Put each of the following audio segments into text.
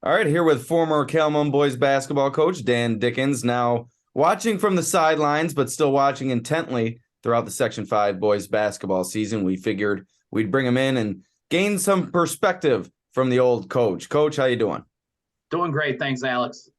All right, here with former Calmon boys basketball coach Dan Dickens, now watching from the sidelines, but still watching intently throughout the Section 5 boys basketball season. We figured we'd bring him in and gain some perspective from the old coach. Coach, how you doing? Doing great. Thanks, Alex.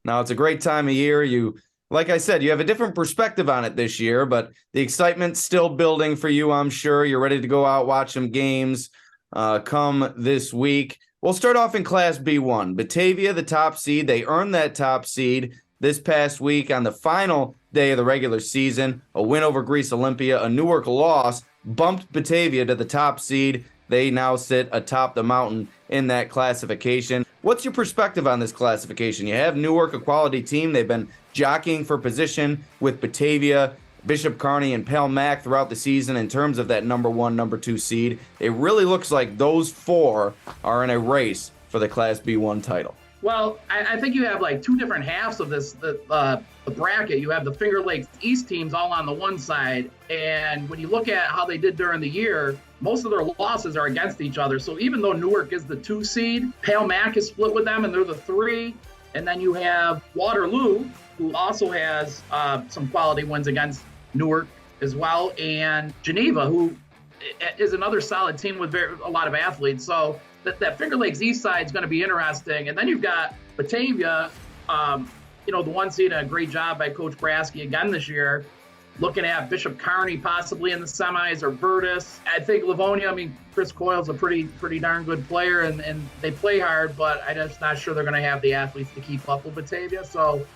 Now, it's a great time of year. Like I said, you have a different perspective on it this year, but the excitement's still building for you, I'm sure. You're ready to go out, watch some games come this week. We'll start off in Class B1. Batavia, the top seed. They earned that top seed this past week on the final day of the regular season. A win over Greece Olympia, a Newark loss, bumped Batavia to the top seed. They now sit atop the mountain in that classification. What's your perspective on this classification? You have Newark, a quality team. They've been jockeying for position with Batavia, Bishop Kearney, and Pale Mac throughout the season in terms of that number 1, number 2 seed. It really looks like those four are in a race for the Class B1 title. Well, I think you have like two different halves of this, the bracket. You have the Finger Lakes East teams all on the one side. And when you look at how they did during the year, most of their losses are against each other. So even though Newark is the 2 seed, Pale Mac is split with them and they're the 3. And then you have Waterloo, who also has some quality wins against Newark as well, and Geneva, who is another solid team with a lot of athletes. So that Finger Lakes East side is going to be interesting. And then you've got Batavia, the 1 seed, a great job by Coach Brasky again this year, looking at Bishop Kearney possibly in the semis, or Virtus. I think Livonia, Chris Coyle's a pretty darn good player, and they play hard, but I'm just not sure they're going to have the athletes to keep up with Batavia. So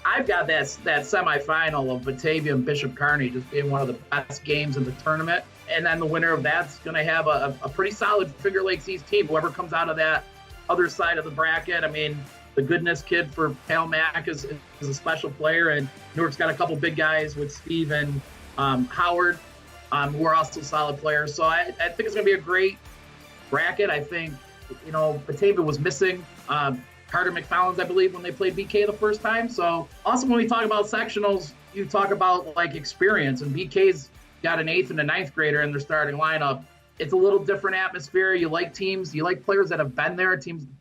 I've got that semifinal of Batavia and Bishop Kearney just being one of the best games in the tournament. And then the winner of that's going to have a pretty solid Finger Lakes East team. Whoever comes out of that other side of the bracket, the goodness kid for Pale Mac is a special player. And Newark's got a couple big guys with Steve and Howard, who are also solid players. So I think it's going to be a great bracket. I think, Batavia was missing Carter McFallon's, I believe, when they played BK the first time. So also when we talk about sectionals, you talk about like experience, and BK's got an 8th and a 9th grader in their starting lineup. It's a little different atmosphere. You like teams, you like players that have been there,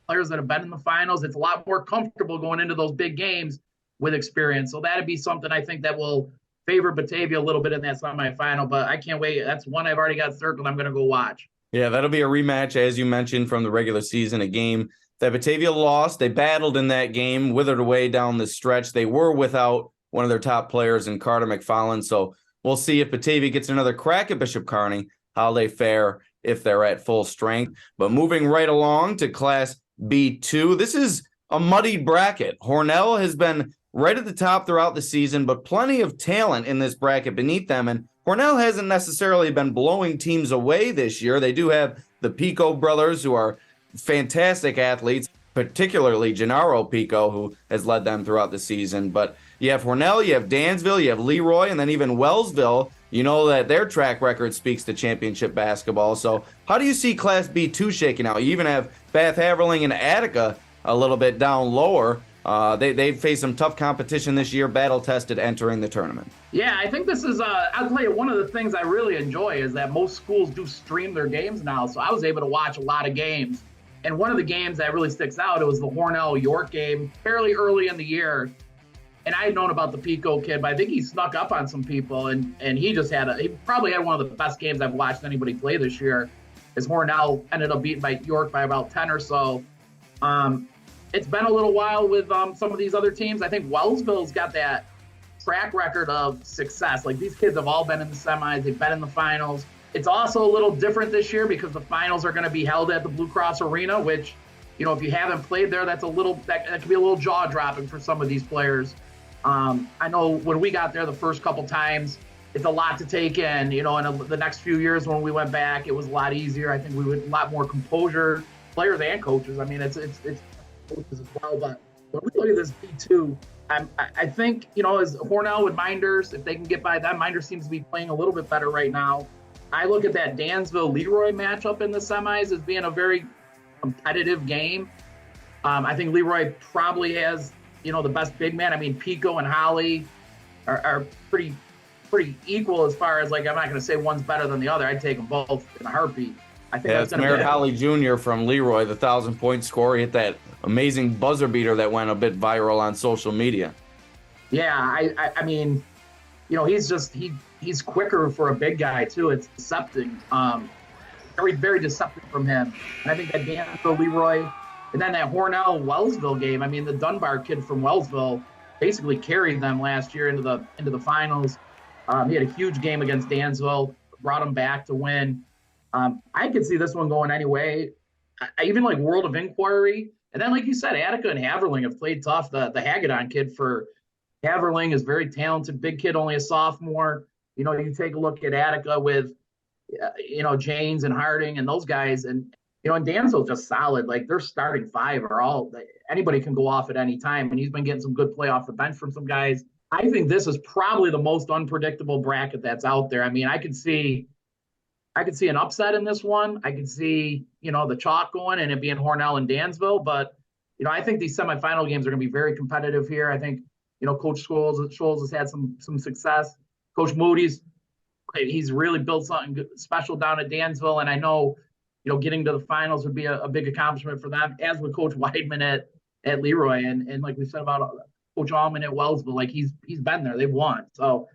players that have been in the finals. It's a lot more comfortable going into those big games with experience. So that'd be something I think that will favor Batavia a little bit in that semifinal, but I can't wait. That's one I've already got circled. I'm going to go watch. Yeah, that'll be a rematch, as you mentioned, from the regular season, a game that Batavia lost. They battled in that game, withered away down the stretch. They were without one of their top players in Carter McFallon. So we'll see if Batavia gets another crack at Bishop Kearney, how they fare if they're at full strength. But moving right along to Class B2, this is a muddied bracket. Hornell has been right at the top throughout the season, but plenty of talent in this bracket beneath them. And Hornell hasn't necessarily been blowing teams away this year. They do have the Pico brothers, who are fantastic athletes, particularly Gennaro Pico, who has led them throughout the season. But you have Hornell, you have Dansville, you have Leroy, and then even Wellsville. You know that their track record speaks to championship basketball. So how do you see Class B2 shaking out? You even have Bath Haverling and Attica a little bit down lower. They've faced some tough competition this year, battle-tested entering the tournament. Yeah, I think this is, I'll tell you, one of the things I really enjoy is that most schools do stream their games now. So I was able to watch a lot of games. And one of the games that really sticks out, it was the Hornell-York game fairly early in the year. And I had known about the Pico kid, but I think he snuck up on some people. And he probably had one of the best games I've watched anybody play this year, as Hornell ended up beating by York by about 10 or so. It's been a little while with some of these other teams. I think Wellsville's got that track record of success. Like, these kids have all been in the semis. They've been in the finals. It's also a little different this year because the finals are going to be held at the Blue Cross Arena, which, if you haven't played there, that can be a little jaw-dropping for some of these players. I know when we got there the first couple times, it's a lot to take in. And the next few years when we went back, it was a lot easier. I think we would a lot more composure, players and coaches. It's coaches as well. But when we look at this B2, I think, as Hornell with Minders, if they can get by them, Minders seems to be playing a little bit better right now. I look at that Dansville-Leroy matchup in the semis as being a very competitive game. I think Leroy probably has, the best big man. Pico and Holly are pretty equal as far as, like, I'm not going to say one's better than the other. I'd take them both in a heartbeat. I think it's Merritt Holly Jr. from Leroy, the 1,000-point scorer. He hit that amazing buzzer beater that went a bit viral on social media. Yeah, I mean, he's quicker for a big guy too. It's deceptive, very very deceptive from him. And I think that Danville Leroy, and then that Hornell Wellsville game. I mean, the Dunbar kid from Wellsville basically carried them last year into the finals. He had a huge game against Dansville, brought them back to win. I could see this one going anyway. I even like World of Inquiry, and then like you said, Attica and Haverling have played tough. The Hagedon kid for Haverling is very talented, big kid, only a sophomore. You take a look at Attica with, Janes and Harding and those guys, and Dansville's just solid. Like their starting five are all, anybody can go off at any time, and he's been getting some good play off the bench from some guys. I think this is probably the most unpredictable bracket that's out there. I mean, I could see an upset in this one. I could see, the chalk going and it being Hornell and Dansville, but I think these semifinal games are going to be very competitive here. I think Coach Scholes has had some success. Coach Moody's, he's really built something special down at Dansville, and I know, getting to the finals would be a big accomplishment for them, as with Coach Weidman at Leroy, and like we said about Coach Allman at Wellsville, like he's been there, they've won. So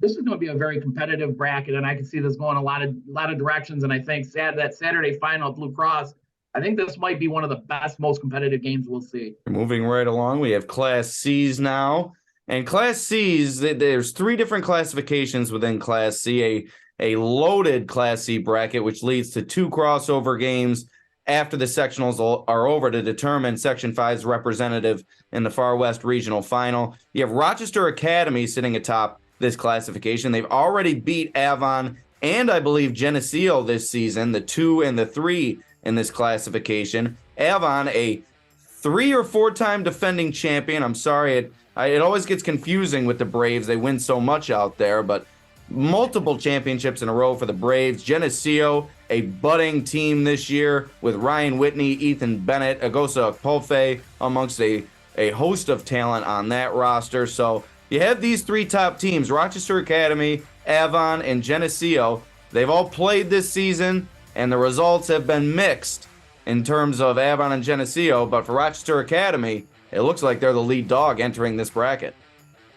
this is going to be a very competitive bracket, and I can see this going a lot of directions. And I think that Saturday final at Blue Cross, I think this might be one of the best, most competitive games we'll see. Moving right along, we have Class C's now. And Class C's, there's 3 different classifications within Class C. A loaded Class C bracket, which leads to 2 crossover games after the sectionals are over to determine Section 5's representative in the Far West Regional Final. You have Rochester Academy sitting atop this classification. They've already beat Avon and I believe Geneseo this season, the 2 and the 3 in this classification. Avon, a 3 or 4 time defending champion. I'm sorry, it always gets confusing with the Braves. They win so much out there, but multiple championships in a row for the Braves. Geneseo, a budding team this year with Ryan Whitney, Ethan Bennett, Agosa Akpolfe, amongst a host of talent on that roster. So you have these 3 top teams, Rochester Academy, Avon, and Geneseo. They've all played this season, and the results have been mixed in terms of Avon and Geneseo, but for Rochester Academy, it looks like they're the lead dog entering this bracket.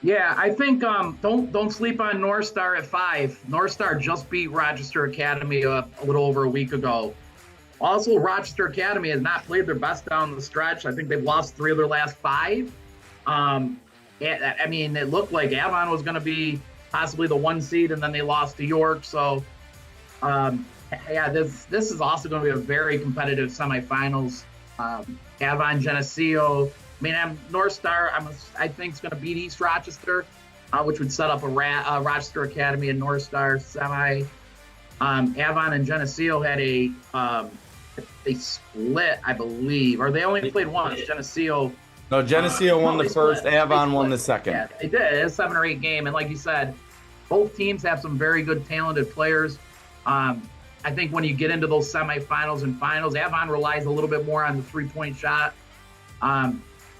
Yeah, I think don't sleep on North Star at 5. North Star just beat Rochester Academy a little over a week ago. Also, Rochester Academy has not played their best down the stretch. I think they've lost 3 of their last 5. I mean, it looked like Avon was going to be possibly the 1 seed, and then they lost to York. So, this is also going to be a very competitive semifinals. Avon, Geneseo. I mean, North Star, I think, is going to beat East Rochester, which would set up a Rochester Academy and North Star semi. Avon and Geneseo had they split, I believe, or they only played once. Geneseo. No, Geneseo won the first, Avon won the second. Yeah, they did. It's a 7 or 8 game, and like you said, both teams have some very good, talented players. I think when you get into those semifinals and finals, Avon relies a little bit more on the 3-point shot.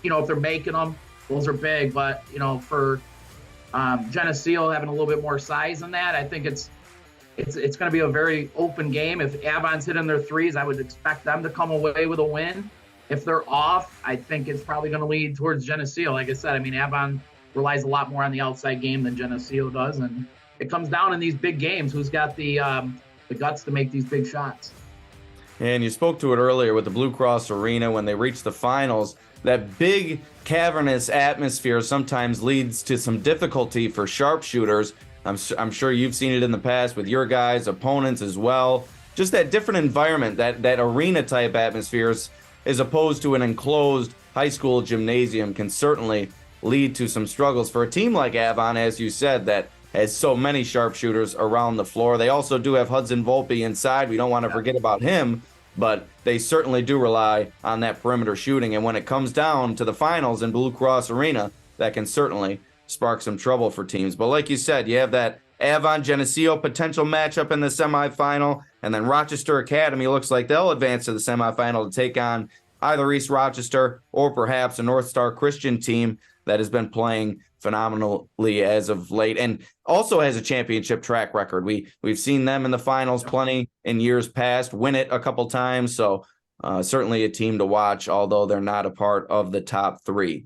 If they're making them, those are big. But, for Geneseo having a little bit more size than that, I think it's going to be a very open game. If Avon's hitting their threes, I would expect them to come away with a win. If they're off, I think it's probably going to lead towards Geneseo. Like I said, I mean, Avon relies a lot more on the outside game than Geneseo does. And it comes down in these big games, who's got the guts to make these big shots. And you spoke to it earlier with the Blue Cross Arena when they reach the finals. That big cavernous atmosphere sometimes leads to some difficulty for sharpshooters. I'm sure you've seen it in the past with your guys, opponents as well. Just that different environment, that arena type atmospheres, as opposed to an enclosed high school gymnasium, can certainly lead to some struggles for a team like Avon, as you said, that has so many sharpshooters around the floor. They also do have Hudson Volpe inside. We don't want to forget about him, but they certainly do rely on that perimeter shooting. And when it comes down to the finals in Blue Cross Arena, that can certainly spark some trouble for teams. But like you said, you have that Avon-Geneseo potential matchup in the semifinal, and then Rochester Academy looks like they'll advance to the semifinal to take on either East Rochester or perhaps a North Star Christian team that has been playing phenomenally as of late and also has a championship track record. We've seen them in the finals plenty in years past, win it a couple times. So certainly a team to watch, although they're not a part of the top three.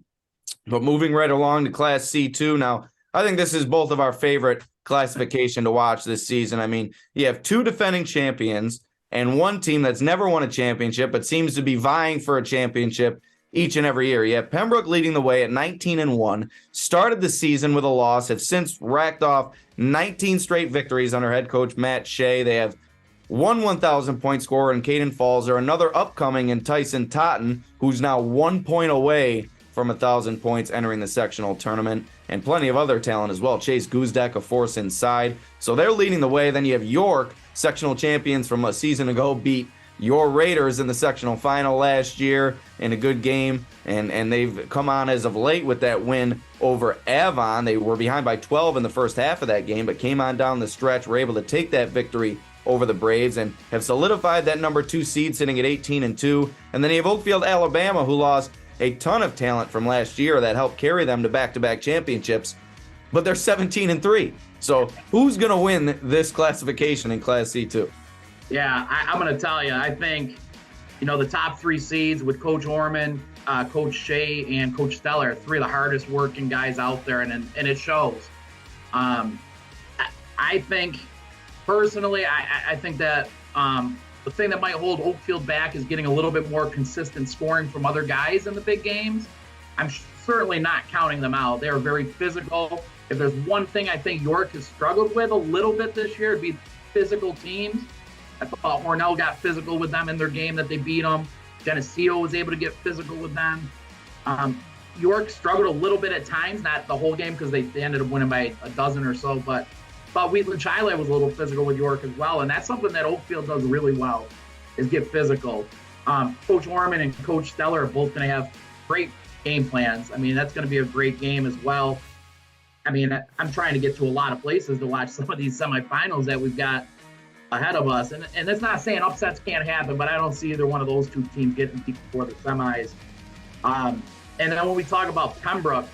But moving right along to Class C2 now, I think this is both of our favorite classification to watch this season. I mean, you have two defending champions and one team that's never won a championship but seems to be vying for a championship each and every year. You have Pembroke leading the way at 19-1, started the season with a loss, have since racked off 19 straight victories under head coach Matt Shea. They have one 1,000-point scorer in Caden Falzer, another upcoming in Tyson Totten, who's now 1 point away from 1,000 points entering the sectional tournament, and plenty of other talent as well. Chase Guzdak, a force inside. So they're leading the way. Then you have York, sectional champions from a season ago, beat your Raiders in the sectional final last year in a good game, and they've come on as of late with that win over Avon. They were behind by 12 in the first half of that game, but came on down the stretch, were able to take that victory over the Braves and have solidified that number 2 seed, sitting at 18-2. And then you have Oakfield, Alabama, who lost a ton of talent from last year that helped carry them to back-to-back championships, but they're 17-3. So who's going to win this classification in Class C2? Yeah, I'm going to tell you, I think, the top 3 seeds with Coach Orman, Coach Shea, and Coach Steller are 3 of the hardest working guys out there, and it shows. I think, personally, I think that the thing that might hold Oakfield back is getting a little bit more consistent scoring from other guys in the big games. I'm certainly not counting them out. They're very physical. If there's one thing I think York has struggled with a little bit this year, it'd be physical teams. I thought Hornell got physical with them in their game that they beat them. Geneseo was able to get physical with them. York struggled a little bit at times, not the whole game because they ended up winning by a dozen or so, but Wheatland Chile was a little physical with York as well, and that's something that Oakfield does really well, is get physical. Coach Orman and Coach Steller are both going to have great game plans. I mean, that's going to be a great game as well. I mean, I'm trying to get to a lot of places to watch some of these semifinals that we've got ahead of us. And that's not saying upsets can't happen, but I don't see either one of those two teams getting deep before the semis. And then when we talk about Pembroke,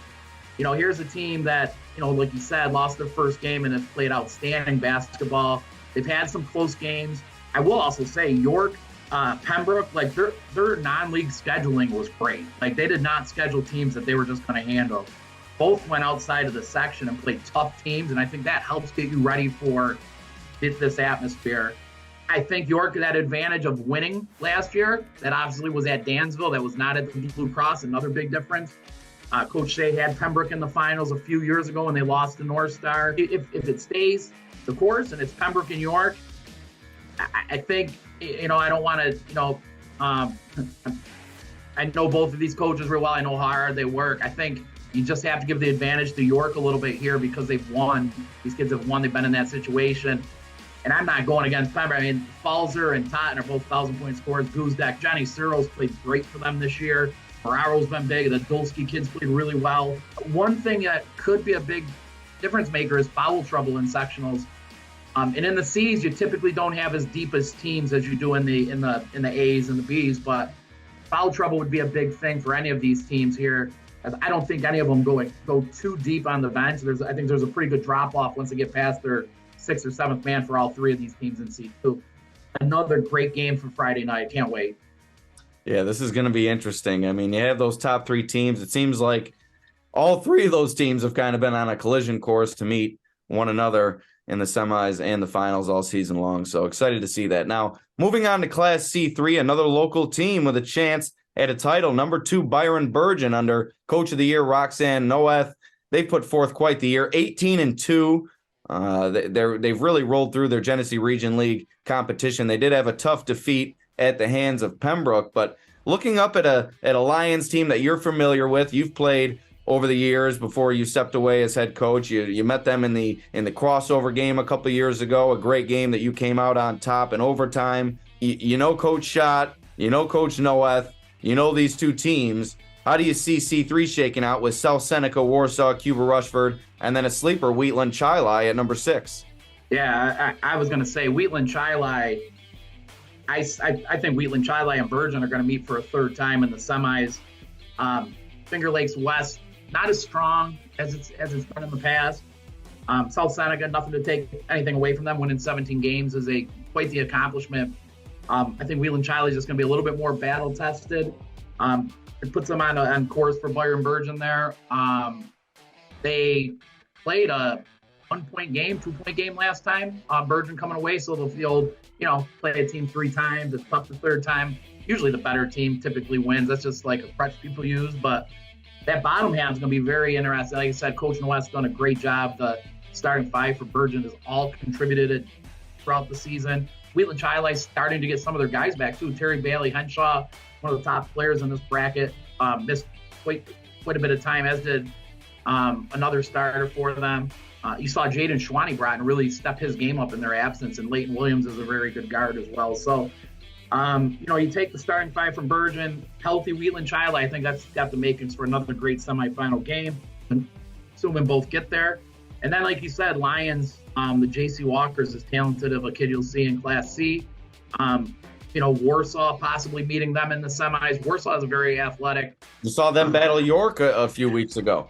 here's a team that, like you said, lost their first game and have played outstanding basketball. They've had some close games. I will also say York, Pembroke, like their non-league scheduling was great. Like they did not schedule teams that they were just going to handle. Both went outside of the section and played tough teams, and I think that helps get you ready for this atmosphere. I think York had that advantage of winning last year. That obviously was at Dansville. That was not at the Blue Cross. Another big difference. Coach Shea had Pembroke in the finals a few years ago when they lost to North Star. If it stays the course and it's Pembroke and York, I think, I don't want to, I know both of these coaches real well. I know how hard they work. I think you just have to give the advantage to York a little bit here because they've won. These kids have won. They've been in that situation. And I'm not going against Pembroke. I mean, Falzer and Totten are both 1,000-point scorers. Guzdak, Johnny Searles played great for them this year. Ferraro's been big. The Dulski kids played really well. One thing that could be a big difference maker is foul trouble in sectionals. And in the C's, you typically don't have as deep as teams as you do in the A's and the B's. But foul trouble would be a big thing for any of these teams here. I don't think any of them go too deep on the bench. I think there's a pretty good drop off once they get past their 6th or 7th man for all 3 of these teams in C2. Another great game for Friday night. Can't wait. Yeah, this is going to be interesting. I mean, you have those top 3 teams. It seems like all 3 of those teams have kind of been on a collision course to meet one another in the semis and the finals all season long. So excited to see that. Now, moving on to Class C3, another local team with a chance at a title. Number 2, Byron Burgeon under Coach of the Year, Roxanne Noeth. They put forth quite the year, 18-2. They've really rolled through their Genesee Region League competition. They did have a tough defeat at the hands of Pembroke, but looking up at a Lions team that you're familiar with, you've played over the years before you stepped away as head coach. You met them in the crossover game a couple of years ago, a great game that you came out on top in overtime. You know Coach Schott, you know Coach Noeth, you know these 2 teams. How do you see C3 shaking out with South Seneca, Warsaw, Cuba Rushford, and then a sleeper, Wheatland Chili at number 6? Yeah, I was going to say Wheatland Chili. I think Wheatland Chili and Burgeon are going to meet for a 3rd time in the semis. Finger Lakes West, not as strong as it's been in the past. South Seneca, nothing to take anything away from them. Winning 17 games is quite the accomplishment. I think Wheeling Chiley is just going to be a little bit more battle tested. It puts them on course for Byron Virgin there. They played a 1-point game, 2-point game last time. Virgin coming away, so the field, play a team 3 times. It's tough the third time. Usually the better team typically wins. That's just like a crutch people use. But that bottom half is going to be very interesting. Like I said, Coach Noet's done a great job. The starting 5 for Virgin has all contributed throughout the season. Wheeling Chiley starting to get some of their guys back too. Terry Bailey Henshaw, one of the top players in this bracket, missed quite a bit of time, as did another starter for them. You saw Jaden Schwani brought and really step his game up in their absence, and Leighton Williams is a very good guard as well. So, you take the starting 5 from Virgin, healthy Wheeling Chiley, I think that's got the makings for another great semifinal game, assuming both get there. And then, like you said, Lions, the J.C. Walkers, as talented of a kid you'll see in Class C. Warsaw possibly meeting them in the semis. Warsaw is a very athletic. You saw them battle York a few weeks ago.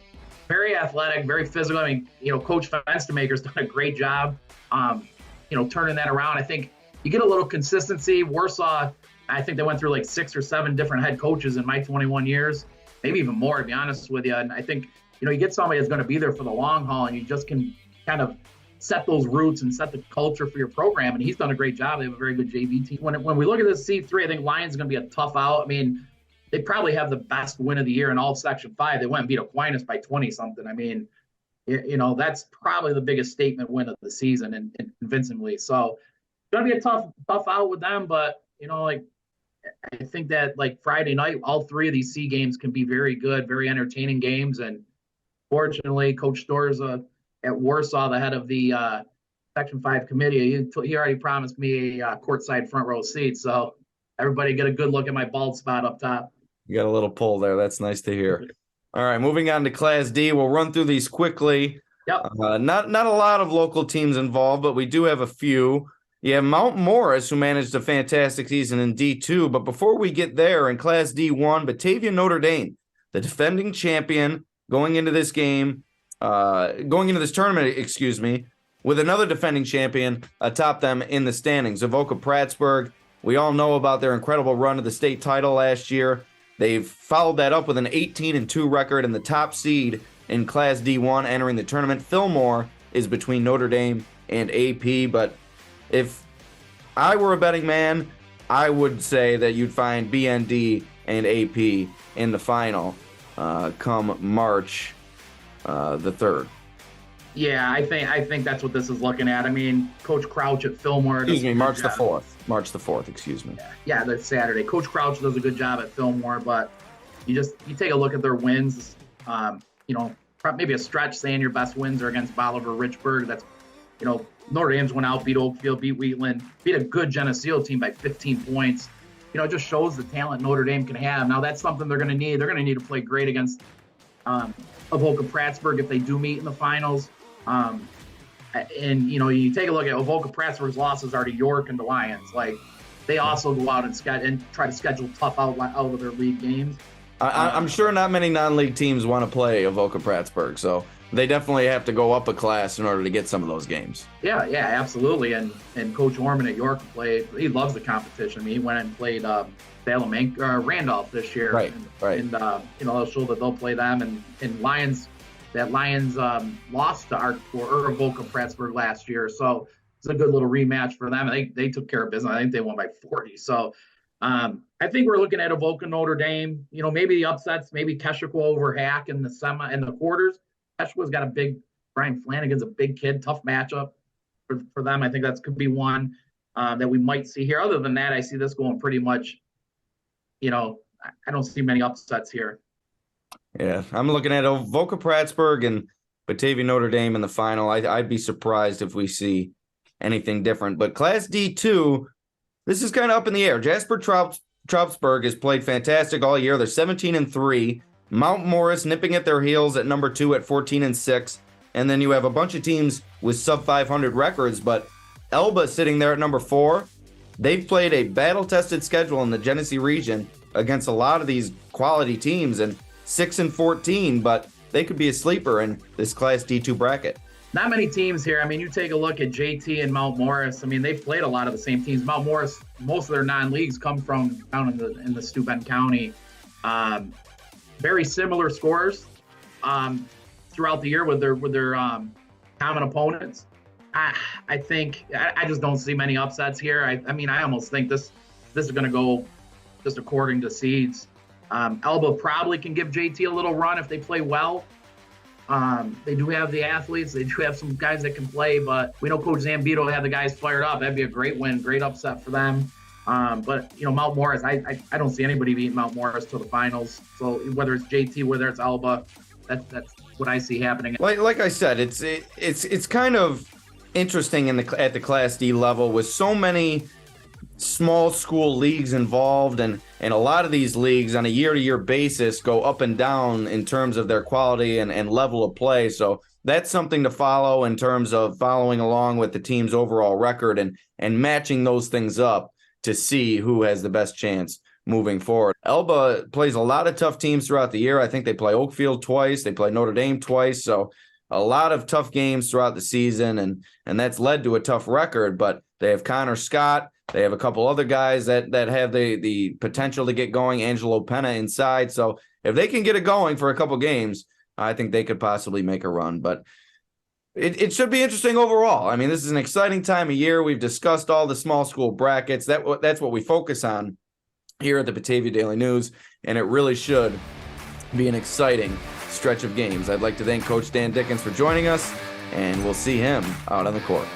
Very athletic, very physical. I mean, Coach Fenstermaker's done a great job, turning that around. I think you get a little consistency. Warsaw, I think they went through like 6 or 7 different head coaches in my 21 years, maybe even more, to be honest with you. And I think, you get somebody that's going to be there for the long haul, and you just can kind of set those roots and set the culture for your program. And he's done a great job. They have a very good JV team. When we look at this C3, I think Lions is going to be a tough out. I mean, they probably have the best win of the year in all Section 5. They went and beat Aquinas by 20-something. I mean, that's probably the biggest statement win of the season, and convincingly. So it's going to be a tough out with them. But, I think that, Friday night, all 3 of these C games can be very good, very entertaining games. And fortunately, Coach Storza at Warsaw, the head of the Section 5 committee, he already promised me a courtside front row seat. So everybody get a good look at my bald spot up top. You got a little pull there. That's nice to hear. All right, moving on to Class D. We'll run through these quickly. Yep. Not a lot of local teams involved, but we do have a few. You have Mount Morris, who managed a fantastic season in D2. But before we get there, in Class D1, Batavia Notre Dame, the defending champion, going into this tournament, with another defending champion atop them in the standings. Avoca Prattsburgh, we all know about their incredible run to the state title last year. They've followed that up with an 18-2 record and the top seed in Class D1 entering the tournament. Fillmore is between Notre Dame and AP, but if I were a betting man, I would say that you'd find BND and AP in the final come March the 3rd. Yeah, I think that's what this is looking at. I mean, Coach Crouch at Fillmore. Excuse me, March the 4th. March the 4th, excuse me. Yeah, that's Saturday. Coach Crouch does a good job at Fillmore, but you take a look at their wins. Maybe a stretch saying your best wins are against Bolivar, Richburg. That's, Notre Dame's went out, beat Oakfield, beat Wheatland, beat a good Geneseo team by 15 points. It just shows the talent Notre Dame can have. Now, that's something they're going to need. They're going to need to play great against Avoca Prattsburgh if they do meet in the finals. You take a look at Avoca Prattsburgh's losses are to York and the Lions. They also go out and try to schedule tough out of their league games. I'm sure not many non-league teams want to play Avoca Prattsburgh, so they definitely have to go up a class in order to get some of those games. Yeah, absolutely. And Coach Orman at York he loves the competition. I mean, he went and played Randolph this year. Right. They'll show that they'll play them. And Lions lost to Avoca Prattsburgh last year. So it's a good little rematch for them. They took care of business. I think they won by 40. So I think we're looking at Avoca Notre Dame. Maybe the upsets, maybe Keswick over Hack in the quarters. Keswick's got Brian Flanagan's a big kid, tough matchup for them. I think that could be one that we might see here. Other than that, I see this going pretty much, I don't see many upsets here. Yeah, I'm looking at Avoca Prattsburgh and Batavia Notre Dame in the final. I'd be surprised if we see anything different. But Class D2, this is kind of up in the air. Jasper Troupsburg has played fantastic all year. They're 17-3. Mount Morris nipping at their heels at number 2 at 14-6. And then you have a bunch of teams with sub-500 records, but Elba sitting there at number 4. They've played a battle-tested schedule in the Genesee region against a lot of these quality teams, and 6-14, but they could be a sleeper in this Class D2 bracket. not many teams here. I mean, you take a look at JT and Mount Morris. I mean, they've played a lot of the same teams. Mount Morris, most of their non-leagues come from down in the Steuben County. Very similar scores throughout the year with their common opponents. I think I just don't see many upsets here. I mean, I almost think this is going to go just according to seeds. Elba probably can give JT a little run if they play well. They do have the athletes. They do have some guys that can play, but we know Coach Zambito had the guys fired up. That'd be a great win, great upset for them. But, Mount Morris, I don't see anybody beating Mount Morris to the finals. So whether it's JT, whether it's Elba, that's what I see happening. Like I said, it's kind of interesting at the Class D level with so many small school leagues involved, and a lot of these leagues on a year-to-year basis go up and down in terms of their quality and level of play. So that's something to follow in terms of following along with the team's overall record and matching those things up to see who has the best chance moving forward. Elba plays a lot of tough teams throughout the year. I think they play Oakfield twice. They play Notre Dame twice. So a lot of tough games throughout the season, and that's led to a tough record. But they have Connor Scott. They have a couple other guys that have the potential to get going, Angelo Penna inside. So if they can get it going for a couple games, I think they could possibly make a run. But it should be interesting overall. I mean, this is an exciting time of year. We've discussed all the small school brackets. That's what we focus on here at the Batavia Daily News, and it really should be an exciting stretch of games. I'd like to thank Coach Dan Dickens for joining us, and we'll see him out on the court.